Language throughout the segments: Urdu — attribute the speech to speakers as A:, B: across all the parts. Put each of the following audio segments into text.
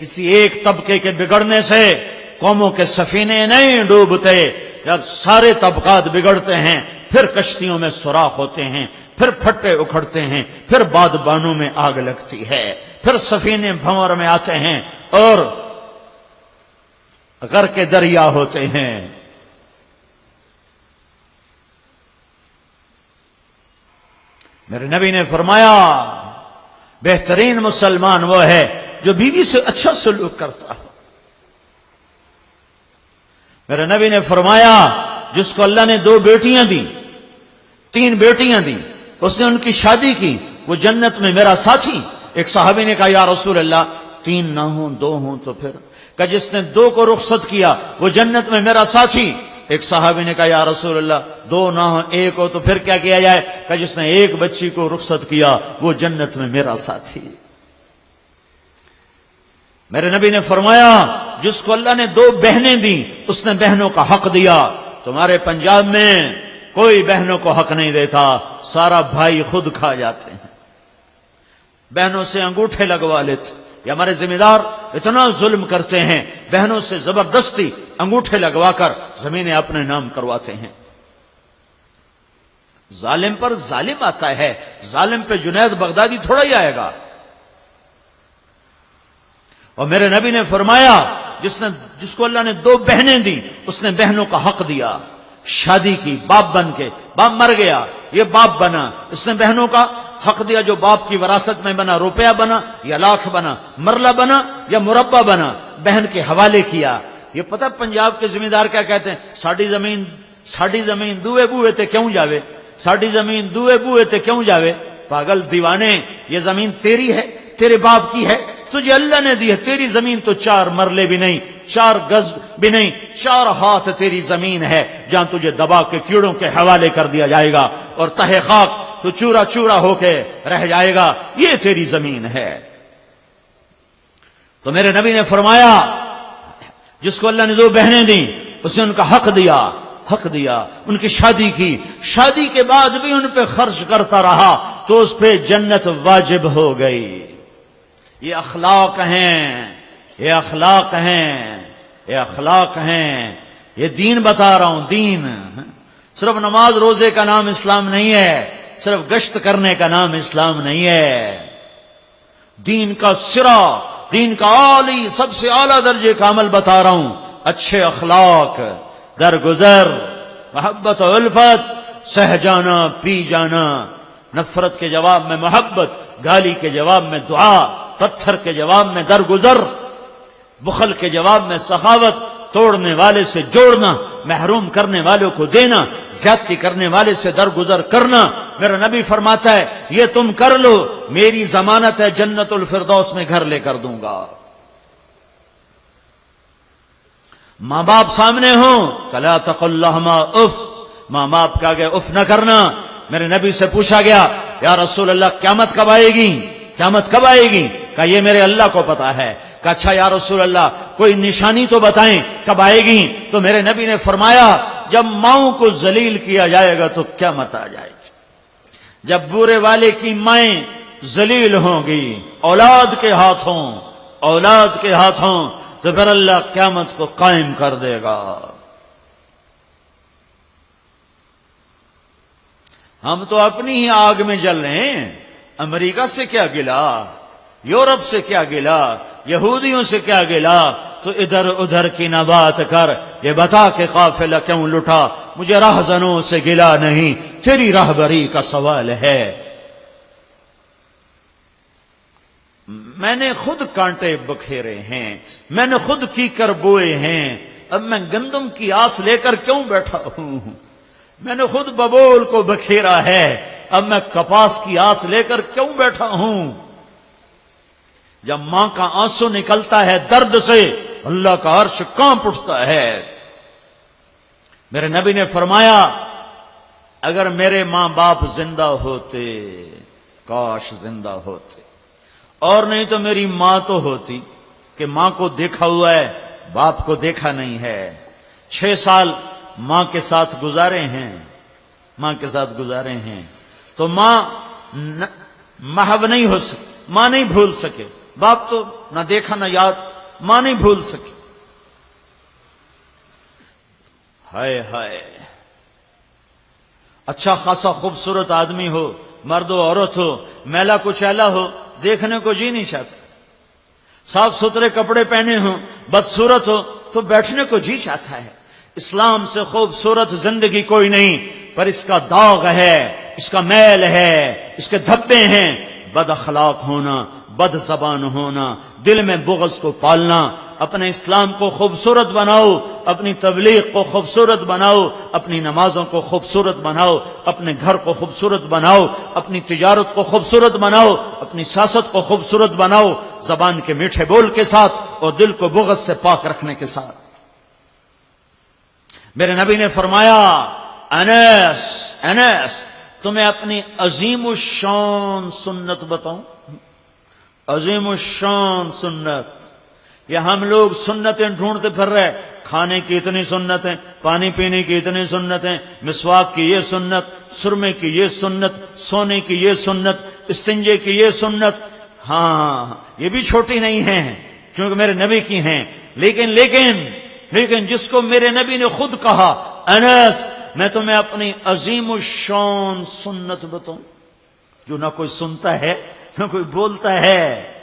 A: کسی ایک طبقے کے بگڑنے سے قوموں کے سفینے نہیں ڈوبتے. جب سارے طبقات بگڑتے ہیں پھر کشتیوں میں سوراخ ہوتے ہیں، پھر پھٹے اکھڑتے ہیں، پھر بادبانوں میں آگ لگتی ہے، پھر سفینے بھنور میں آتے ہیں اور غرق کے دریا ہوتے ہیں. میرے نبی نے فرمایا بہترین مسلمان وہ ہے جو بیوی سے اچھا سلوک کرتا ہو. میرے نبی نے فرمایا جس کو اللہ نے 2 بیٹیاں دی، 3 بیٹیاں دی، اس نے ان کی شادی کی، وہ جنت میں میرا ساتھی. ایک صحابی نے کہا یا رسول اللہ 3 نہ ہوں 2 ہوں تو پھر؟ کہ جس نے 2 کو رخصت کیا وہ جنت میں میرا ساتھی. ایک صحابی نے کہا یا رسول اللہ 2 نہ ہو 1 ہو تو پھر کیا کیا جائے؟ کہ جس نے 1 بچی کو رخصت کیا وہ جنت میں میرا ساتھی. میرے نبی نے فرمایا جس کو اللہ نے 2 بہنیں دی اس نے بہنوں کا حق دیا. تمہارے پنجاب میں کوئی بہنوں کو حق نہیں دیتا، سارا بھائی خود کھا جاتے ہیں. بہنوں سے انگوٹھے لگوا لیتے. یہ ہمارے ذمہ دار اتنا ظلم کرتے ہیں، بہنوں سے زبردستی انگوٹھے لگوا کر زمینیں اپنے نام کرواتے ہیں. ظالم پر ظالم آتا ہے، ظالم پہ جنید بغدادی تھوڑا ہی آئے گا. اور میرے نبی نے فرمایا جس کو اللہ نے 2 بہنیں دی اس نے بہنوں کا حق دیا. شادی کی باپ بن کے، باپ مر گیا یہ باپ بنا، اس نے بہنوں کا حق دیا. جو باپ کی وراثت میں بنا، روپیہ بنا یا لاکھ بنا، مرلہ بنا یا مربع بنا، بہن کے حوالے کیا. یہ پتہ پنجاب کے ذمہ دار کیا کہتے ہیں؟ ساڈی زمین دوے بوئے تے کیوں جاوے، ساڈی زمین دوے بوئے تے کیوں جاوے. پاگل دیوانے، یہ زمین تیری ہے، تیرے باپ کی ہے، تجھے اللہ نے دی ہے. تیری زمین تو 4 مرلے بھی نہیں، 4 گز بھی نہیں، 4 ہاتھ تیری زمین ہے جہاں تجھے دبا کے کیڑوں کے حوالے کر دیا جائے گا اور تہے خاک تو چورا چورا ہو کے رہ جائے گا. یہ تیری زمین ہے. تو میرے نبی نے فرمایا جس کو اللہ نے 2 بہنیں دیں اس نے ان کا حق دیا، ان کی شادی کی. شادی کے بعد بھی ان پہ خرچ کرتا رہا تو اس پہ جنت واجب ہو گئی. یہ اخلاق ہیں، یہ اخلاق ہیں، یہ اخلاق ہیں. یہ دین بتا رہا ہوں، دین. صرف نماز روزے کا نام اسلام نہیں ہے، صرف گشت کرنے کا نام اسلام نہیں ہے. دین کا سرا، دین کا عالی سب سے اعلیٰ درجے کا عمل بتا رہا ہوں. اچھے اخلاق، درگزر، محبت و الفت، سہ جانا پی جانا، نفرت کے جواب میں محبت، گالی کے جواب میں دعا، پتھر کے جواب میں درگزر، بخل کے جواب میں سخاوت، توڑنے والے سے جوڑنا، محروم کرنے والوں کو دینا، زیادتی کرنے والے سے درگزر کرنا. میرا نبی فرماتا ہے یہ تم کر لو میری ضمانت ہے جنت الفردوس میں گھر لے کر دوں گا. ماں باپ سامنے ہوں فلا تقل لهما اف، ماں باپ کے آگے اف نہ کرنا. میرے نبی سے پوچھا گیا یا رسول اللہ قیامت کب آئے گی، قیامت کب آئے گی؟ کہا یہ میرے اللہ کو پتا ہے. کہا اچھا یا رسول اللہ کوئی نشانی تو بتائیں کب آئے گی؟ تو میرے نبی نے فرمایا جب ماؤں کو ذلیل کیا جائے گا تو قیامت آ جائے گی. جب بورے والے کی مائیں ذلیل ہوں گی اولاد کے ہاتھوں تو پھر اللہ قیامت کو قائم کر دے گا. ہم تو اپنی ہی آگ میں جل رہے ہیں. امریکہ سے کیا گلا، یورپ سے کیا گلا، یہودیوں سے کیا گلا. تو ادھر ادھر کی نہ بات کر، یہ بتا کہ قافلہ کیوں لٹا. مجھے راہزنوں سے گلا نہیں، تیری راہبری کا سوال ہے. میں نے خود کانٹے بکھیرے ہیں، میں نے خود کیکر بوئے ہیں. اب میں گندم کی آس لے کر کیوں بیٹھا ہوں؟ میں نے خود ببول کو بکھیرا ہے، اب میں کپاس کی آس لے کر کیوں بیٹھا ہوں؟ جب ماں کا آنسو نکلتا ہے درد سے اللہ کا عرش کانپ اٹھتا ہے. میرے نبی نے فرمایا اگر میرے ماں باپ زندہ ہوتے، کاش زندہ ہوتے، اور نہیں تو میری ماں تو ہوتی کہ ماں کو دیکھا ہوا ہے باپ کو دیکھا نہیں ہے. 6 سال ماں کے ساتھ گزارے ہیں تو ماں محو نہیں ہو سکے، ماں نہیں بھول سکے، باپ تو نہ دیکھا نہ یاد، ماں نہیں بھول سکی. ہائے ہائے، اچھا خاصا خوبصورت آدمی ہو، مرد و عورت ہو، میلا کچیلا ہو، دیکھنے کو جی نہیں چاہتا. صاف ستھرے کپڑے پہنے ہوں، بدصورت ہو تو بیٹھنے کو جی چاہتا ہے. اسلام سے خوبصورت زندگی کوئی نہیں، پر اس کا داغ ہے، اس کا میل ہے، اس کے دھبے ہیں. بد اخلاق ہونا، بد زبان ہونا، دل میں بغض کو پالنا. اپنے اسلام کو خوبصورت بناؤ، اپنی تبلیغ کو خوبصورت بناؤ، اپنی نمازوں کو خوبصورت بناؤ، اپنے گھر کو خوبصورت بناؤ، اپنی تجارت کو خوبصورت بناؤ، اپنی سیاست کو خوبصورت بناؤ، زبان کے میٹھے بول کے ساتھ اور دل کو بغض سے پاک رکھنے کے ساتھ. میرے نبی نے فرمایا، انس انس تمہیں اپنی عظیم الشان سنت بتاؤں؟ عظیم الشان سنت. یہ ہم لوگ سنتیں ڈھونڈتے پھر رہے، کھانے کی اتنی سنتیں، پانی پینے کی اتنی سنتیں، مسواک کی یہ سنت، سرمے کی یہ سنت، سونے کی یہ سنت، استنجے کی یہ سنت. ہاں یہ بھی چھوٹی نہیں ہیں کیونکہ میرے نبی کی ہیں، لیکن جس کو میرے نبی نے خود کہا، انس میں تمہیں اپنی عظیم الشان سنت بتاؤں، جو نہ کوئی سنتا ہے نہ کوئی بولتا ہے،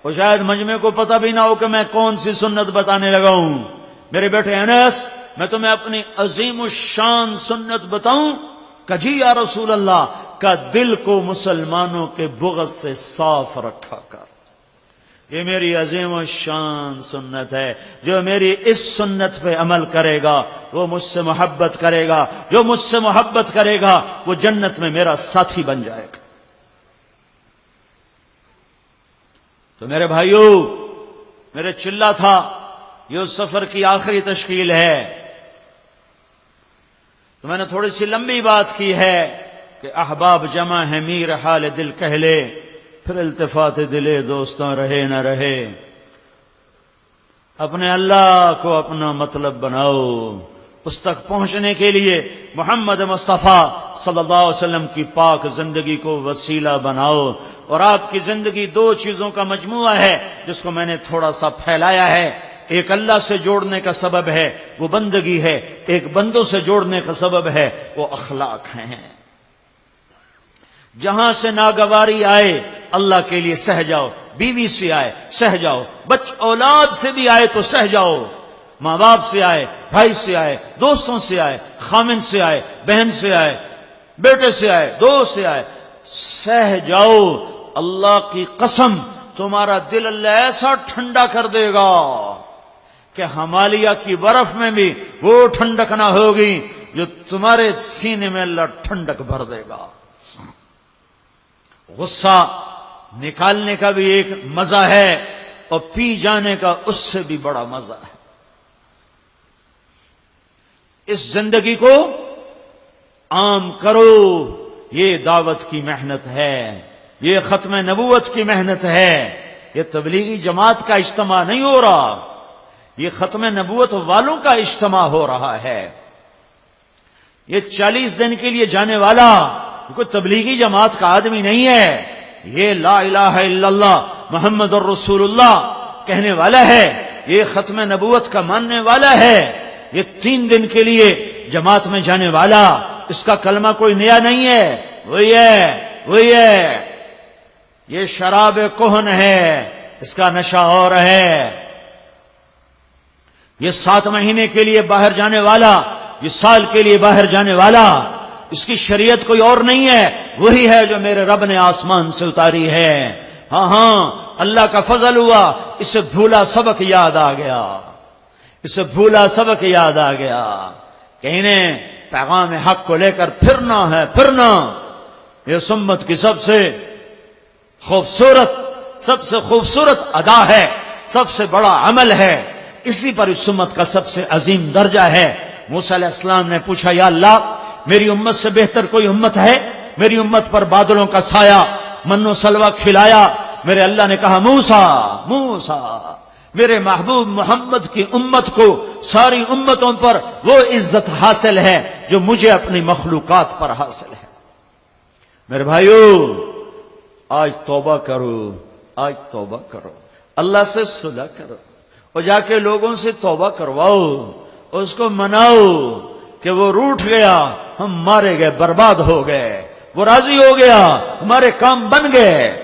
A: اور شاید مجمع کو پتہ بھی نہ ہو کہ میں کون سی سنت بتانے لگا ہوں. میرے بیٹے انس میں تمہیں اپنی عظیم الشان سنت بتاؤں؟ کہ جی یا رسول اللہ. کا دل کو مسلمانوں کے بغض سے صاف رکھا کر. یہ میری عظیم الشان سنت ہے. جو میری اس سنت پہ عمل کرے گا وہ مجھ سے محبت کرے گا، جو مجھ سے محبت کرے گا وہ جنت میں میرا ساتھی بن جائے گا. تو میرے بھائیو، میرے چلہ تھا یہ اس سفر کی آخری تشکیل ہے، تو میں نے تھوڑی سی لمبی بات کی ہے کہ احباب جمع ہے میر حال دل کہہ لے، پھر التفات دلے دوستاں رہے نہ رہے. اپنے اللہ کو اپنا مطلب بناؤ، اس تک پہنچنے کے لیے محمد مصطفیٰ صلی اللہ علیہ وسلم کی پاک زندگی کو وسیلہ بناؤ. اور آپ کی زندگی دو چیزوں کا مجموعہ ہے جس کو میں نے تھوڑا سا پھیلایا ہے. ایک اللہ سے جوڑنے کا سبب ہے وہ بندگی ہے، ایک بندوں سے جوڑنے کا سبب ہے وہ اخلاق ہیں. جہاں سے ناگواری آئے اللہ کے لیے سہ جاؤ. بیوی سے آئے سہ جاؤ، اولاد سے بھی آئے تو سہ جاؤ، ماں باپ سے آئے، بھائی سے آئے، دوستوں سے آئے، خامن سے آئے، بہن سے آئے، بیٹے سے آئے، دوست سے آئے، سہ جاؤ. اللہ کی قسم تمہارا دل اللہ ایسا ٹھنڈا کر دے گا کہ ہمالیہ کی برف میں بھی وہ ٹھنڈک نہ ہوگی جو تمہارے سینے میں اللہ ٹھنڈک بھر دے گا. غصہ نکالنے کا بھی ایک مزہ ہے اور پی جانے کا اس سے بھی بڑا مزہ ہے. اس زندگی کو عام کرو، یہ دعوت کی محنت ہے، یہ ختم نبوت کی محنت ہے. یہ تبلیغی جماعت کا اجتماع نہیں ہو رہا، یہ ختم نبوت والوں کا اجتماع ہو رہا ہے. یہ 40 دن کے لیے جانے والا کوئی تبلیغی جماعت کا آدمی نہیں ہے، یہ لا الہ الا اللہ محمد الرسول اللہ کہنے والا ہے، یہ ختم نبوت کا ماننے والا ہے. یہ 3 دن کے لیے جماعت میں جانے والا، اس کا کلمہ کوئی نیا نہیں ہے، وہی ہے. یہ شراب کہن ہے، اس کا نشہ اور ہے. یہ 7 مہینے کے لیے باہر جانے والا، یہ سال کے لیے باہر جانے والا، اس کی شریعت کوئی اور نہیں ہے، وہی ہے جو میرے رب نے آسمان سے اتاری ہے. ہاں اللہ کا فضل ہوا، اسے بھولا سبق یاد آ گیا، اسے بھولا سبق یاد آ گیا کہ انہیں پیغام حق کو لے کر پھرنا ہے. یہ سمت کی سب سے خوبصورت ادا ہے، سب سے بڑا عمل ہے. اسی پر اس امت کا سب سے عظیم درجہ ہے. موسیٰ علیہ السلام نے پوچھا، یا اللہ میری امت سے بہتر کوئی امت ہے؟ میری امت پر بادلوں کا سایہ، من و سلوہ کھلایا. میرے اللہ نے کہا، موسیٰ میرے محبوب محمد کی امت کو ساری امتوں پر وہ عزت حاصل ہے جو مجھے اپنی مخلوقات پر حاصل ہے. میرے بھائیو، آج توبہ کرو، آج توبہ کرو، اللہ سے صلح کرو، اور جا کے لوگوں سے توبہ کرواؤ، اور اس کو مناؤ کہ وہ روٹھ گیا، ہم مارے گئے، برباد ہو گئے، وہ راضی ہو گیا، ہمارے کام بن گئے۔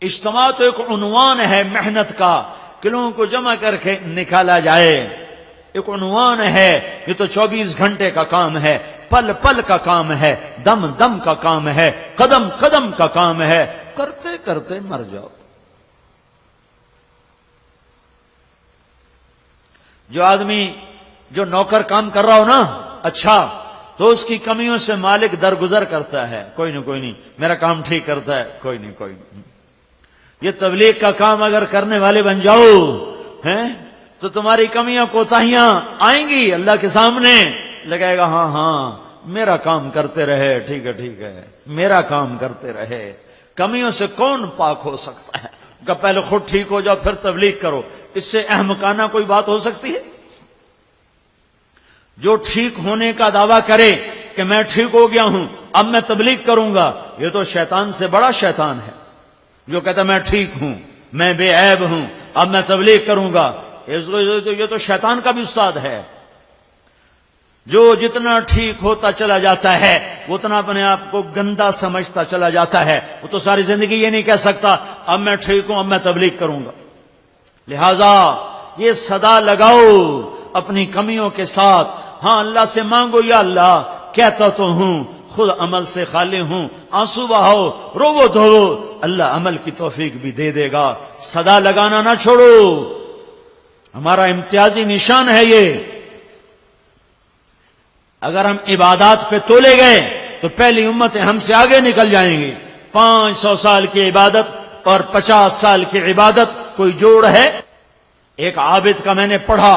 A: اجتماع تو ایک عنوان ہے محنت کا کہ لوگوں کو جمع کر کے نکالا جائے، ایک عنوان ہے، یہ تو 24 گھنٹے کا کام ہے، پل پل کا کام ہے، دم دم کا کام ہے، قدم قدم کا کام ہے، کرتے کرتے مر جاؤ۔ جو آدمی جو نوکر کام کر رہا ہو نا اچھا، تو اس کی کمیوں سے مالک درگزر کرتا ہے، کوئی نہیں میرا کام ٹھیک کرتا ہے، کوئی نہیں۔ یہ تبلیغ کا کام اگر کرنے والے بن جاؤ ہیں تو تمہاری کمیاں کوتاہیاں آئیں گی، اللہ کے سامنے لگائے گا ہاں میرا کام کرتے رہے، ٹھیک ہے میرا کام کرتے رہے۔ کمیوں سے کون پاک ہو سکتا ہے؟ کہ پہلے خود ٹھیک ہو جاؤ پھر تبلیغ کرو، اس سے احمقانہ کوئی بات ہو سکتی ہے؟ جو ٹھیک ہونے کا دعویٰ کرے کہ میں ٹھیک ہو گیا ہوں اب میں تبلیغ کروں گا، یہ تو شیطان سے بڑا شیطان ہے۔ جو کہتا میں ٹھیک ہوں، میں بے عیب ہوں، اب میں تبلیغ کروں گا، یہ تو شیطان کا بھی استاد ہے۔ جو جتنا ٹھیک ہوتا چلا جاتا ہے اتنا اپنے آپ کو گندا سمجھتا چلا جاتا ہے، وہ تو ساری زندگی یہ نہیں کہہ سکتا اب میں ٹھیک ہوں اب میں تبلیغ کروں گا۔ لہذا یہ صدا لگاؤ اپنی کمیوں کے ساتھ، ہاں اللہ سے مانگو، یا اللہ کہتا تو ہوں خود عمل سے خالی ہوں، آنسو بہاؤ، رو دھو، اللہ عمل کی توفیق بھی دے دے گا۔ صدا لگانا نہ چھوڑو، ہمارا امتیازی نشان ہے یہ۔ اگر ہم عبادات پہ تولے گئے تو پہلی امتیں ہم سے آگے نکل جائیں گی۔ 500 سال کی عبادت اور 50 سال کی عبادت کوئی جوڑ ہے؟ ایک عابد کا میں نے پڑھا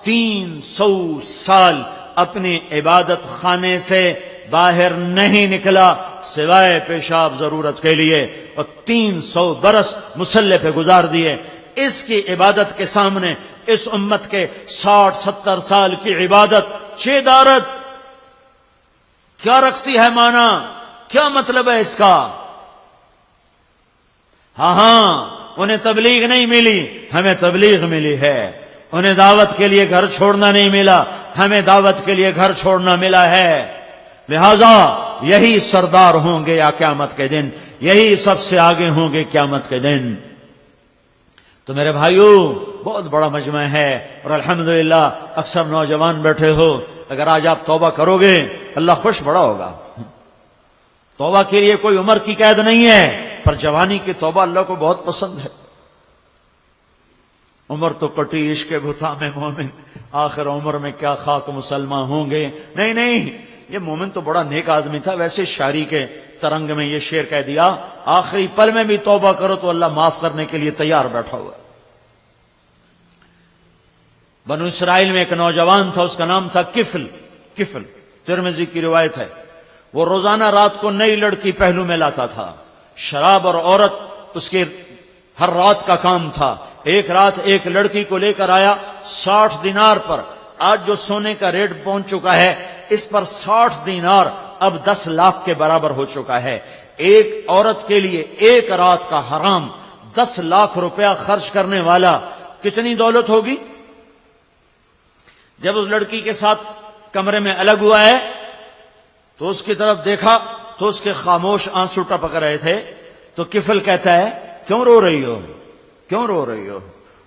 A: 300 سال اپنی عبادت خانے سے باہر نہیں نکلا سوائے پیشاب ضرورت کے لیے، اور 300 برس مصلی پہ گزار دیے۔ اس کی عبادت کے سامنے اس امت کے 60-70 سال کی عبادت چیدارت کیا رکھتی ہے معنی؟ کیا مطلب ہے اس کا؟ ہاں انہیں تبلیغ نہیں ملی، ہمیں تبلیغ ملی ہے۔ انہیں دعوت کے لیے گھر چھوڑنا نہیں ملا، ہمیں دعوت کے لیے گھر چھوڑنا ملا ہے۔ لہذا یہی سردار ہوں گے یا قیامت کے دن، یہی سب سے آگے ہوں گے قیامت کے دن۔ تو میرے بھائیو بہت بڑا مجمع ہے، اور الحمدللہ اکثر نوجوان بیٹھے ہو، اگر آج آپ توبہ کرو گے اللہ خوش بڑا ہوگا۔ توبہ کے لیے کوئی عمر کی قید نہیں ہے، پر جوانی کی توبہ اللہ کو بہت پسند ہے۔ عمر تو کٹی عشق بھتا میں مومن، آخر عمر میں کیا خاک مسلمان ہوں گے۔ نہیں، یہ مومن تو بڑا نیک آدمی تھا، ویسے شاعری کے ترنگ میں یہ شعر کہہ دیا آخری پل میں بھی توبہ کرو تو اللہ معاف کرنے کے لیے تیار بیٹھا ہوا ہے۔ بنو اسرائیل میں ایک نوجوان تھا، اس کا نام تھا کفل، ترمذی کی روایت ہے۔ وہ روزانہ رات کو نئی لڑکی پہلو میں لاتا تھا، شراب اور عورت اس کے ہر رات کا کام تھا۔ ایک رات ایک لڑکی کو لے کر آیا 60 دینار پر، آج جو سونے کا ریٹ پہنچ چکا ہے اس پر 60 دینار اب 10 لاکھ کے برابر ہو چکا ہے۔ ایک عورت کے لیے ایک رات کا حرام 10 لاکھ روپیہ خرچ کرنے والا کتنی دولت ہوگی؟ جب اس لڑکی کے ساتھ کمرے میں الگ ہوا ہے تو اس کی طرف دیکھا تو اس کے خاموش آنسو ٹپک رہے تھے۔ تو کفل کہتا ہے کیوں رو رہی ہو؟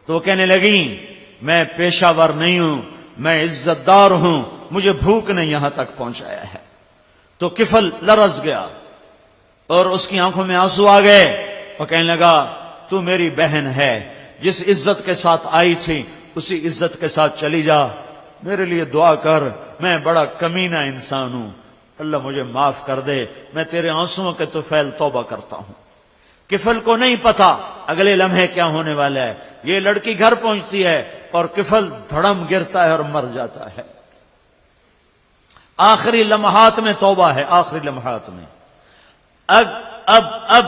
A: تو وہ کہنے لگی میں پیشہ ور نہیں ہوں، میں عزت دار ہوں، مجھے بھوک نے یہاں تک پہنچایا ہے۔ تو کفل لرز گیا اور اس کی آنکھوں میں آنسو آ گئے، اور کہنے لگا تو میری بہن ہے، جس عزت کے ساتھ آئی تھی اسی عزت کے ساتھ چلی جا، میرے لیے دعا کر، میں بڑا کمینہ انسان ہوں، اللہ مجھے معاف کر دے، میں تیرے آنسوؤں کے طفیل توبہ کرتا ہوں۔ کفل کو نہیں پتا اگلے لمحے کیا ہونے والا ہے۔ یہ لڑکی گھر پہنچتی ہے اور کفل دھڑم گرتا ہے اور مر جاتا ہے۔ آخری لمحات میں توبہ ہے، آخری لمحات میں۔ اب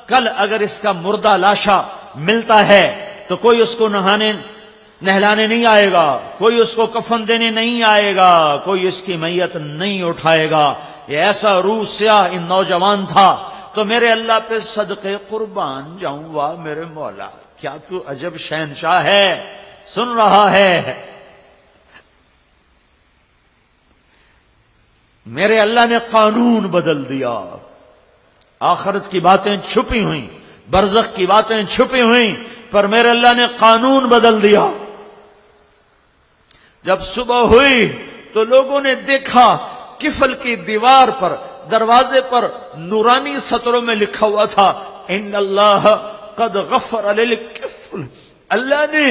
A: کل اگر اس کا مردہ لاشا ملتا ہے تو کوئی اس کو نہلانے نہیں آئے گا، کوئی اس کو کفن دینے نہیں آئے گا، کوئی اس کی میت نہیں اٹھائے گا۔ یہ ایسا روح سیاہ ان نوجوان تھا، تو میرے اللہ پہ صدقے قربان جاؤں، واہ میرے مولا کیا تو عجب شہنشاہ ہے، سن رہا ہے؟ میرے اللہ نے قانون بدل دیا، آخرت کی باتیں چھپی ہوئیں، برزخ کی باتیں چھپی ہوئیں، پر میرے اللہ نے قانون بدل دیا۔ جب صبح ہوئی تو لوگوں نے دیکھا کفل کی دیوار پر، دروازے پر نورانی سطروں میں لکھا ہوا تھا ان اللہ قد غفر للکفل، اللہ نے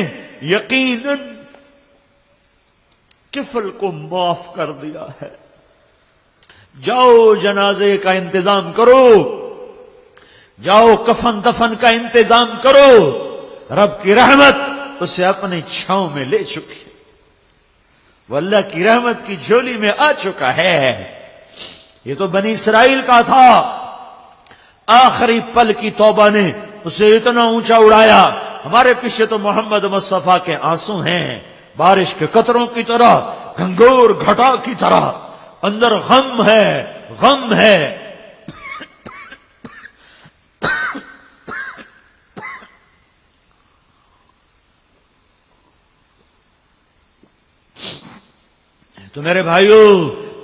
A: یقیناً کفل کو معاف کر دیا ہے، جاؤ جنازے کا انتظام کرو، جاؤ کفن دفن کا انتظام کرو، رب کی رحمت اسے اپنی چھاؤں میں لے چکی، وہ اللہ کی رحمت کی جھولی میں آ چکا ہے۔ یہ تو بنی اسرائیل کا تھا، آخری پل کی توبہ نے اسے اتنا اونچا اڑایا۔ ہمارے پیچھے تو محمد مصطفیٰ کے آنسو ہیں، بارش کے قطروں کی طرح، گھنگور گھٹا کی طرح، اندر غم ہے، غم ہے۔ تو میرے بھائیوں،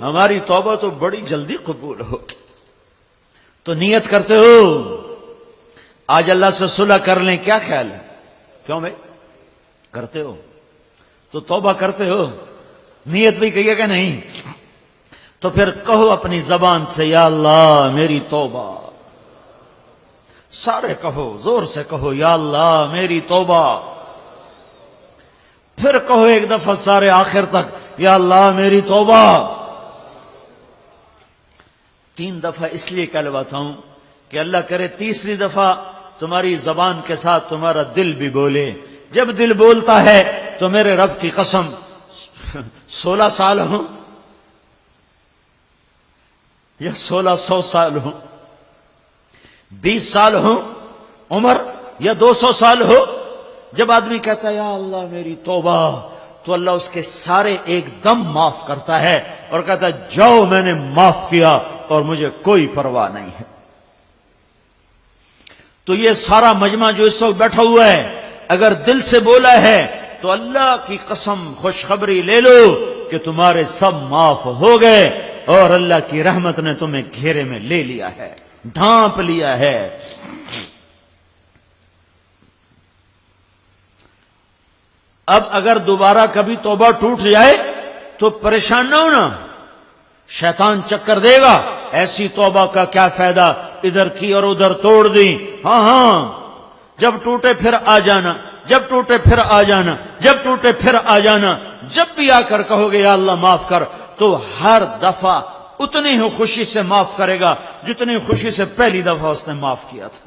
A: ہماری توبہ تو بڑی جلدی قبول ہوگی، تو نیت کرتے ہو آج اللہ سے صلح کر لیں، کیا خیال ہے؟ کیوں بھائی کرتے ہو تو توبہ کرتے ہو، نیت بھی کہیے کہ نہیں؟ تو پھر کہو اپنی زبان سے یا اللہ میری توبہ، سارے کہو، زور سے کہو یا اللہ میری توبہ، پھر کہو ایک دفعہ سارے آخر تک یا اللہ میری توبہ۔ 3 دفعہ اس لیے کہلواتا ہوں کہ اللہ کرے تیسری دفعہ تمہاری زبان کے ساتھ تمہارا دل بھی بولے۔ جب دل بولتا ہے تو میرے رب کی قسم 16 سال ہوں یا 1600 سال ہوں، 20 سال ہوں عمر یا 200 سال ہو، جب آدمی کہتا ہے یا اللہ میری توبہ تو اللہ اس کے سارے ایک دم معاف کرتا ہے اور کہتا ہے جاؤ میں نے معاف کیا اور مجھے کوئی پرواہ نہیں ہے۔ تو یہ سارا مجمع جو اس وقت بیٹھا ہوا ہے اگر دل سے بولا ہے تو اللہ کی قسم خوشخبری لے لو کہ تمہارے سب معاف ہو گئے اور اللہ کی رحمت نے تمہیں گھیرے میں لے لیا ہے، ڈھانپ لیا ہے۔ اب اگر دوبارہ کبھی توبہ ٹوٹ جائے تو پریشان نہ ہونا، شیطان چکر دے گا، ایسی توبہ کا کیا فائدہ، ادھر کی اور ادھر توڑ دی، ہاں جب ٹوٹے پھر آ جانا، جب ٹوٹے پھر آ جانا، جب ٹوٹے پھر آ جانا۔ جب بھی آ کر کہو گے یا اللہ معاف کر تو ہر دفعہ اتنی ہی خوشی سے معاف کرے گا جتنی خوشی سے پہلی دفعہ اس نے معاف کیا تھا۔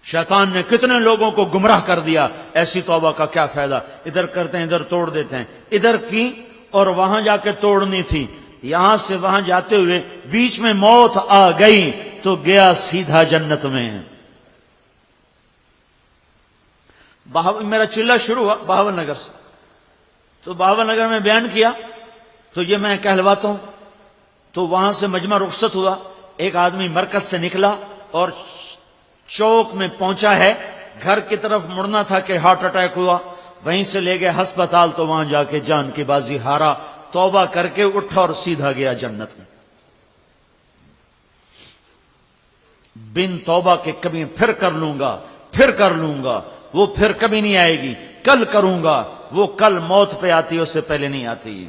A: شیطان نے کتنے لوگوں کو گمراہ کر دیا، ایسی توبہ کا کیا فائدہ، ادھر کرتے ہیں ادھر توڑ دیتے ہیں، ادھر کی اور وہاں جا کے توڑنی تھی، یہاں سے وہاں جاتے ہوئے بیچ میں موت آ گئی تو گیا سیدھا جنت میں۔ میرا چلہ شروع ہوا بہاول نگر سے، تو بہاول نگر میں بیان کیا تو یہ میں کہلواتا ہوں، تو وہاں سے مجمع رخصت ہوا، ایک آدمی مرکز سے نکلا اور چوک میں پہنچا ہے، گھر کی طرف مڑنا تھا کہ ہارٹ اٹیک ہوا، وہیں سے لے گئے ہسپتال، تو وہاں جا کے جان کی بازی ہارا، توبہ کر کے اٹھا اور سیدھا گیا جنت میں۔ بن توبہ کے کبھی پھر کر لوں گا، پھر کر لوں گا، وہ پھر کبھی نہیں آئے گی، کل کروں گا، وہ کل موت پہ آتی ہے، اس سے پہلے نہیں آتی۔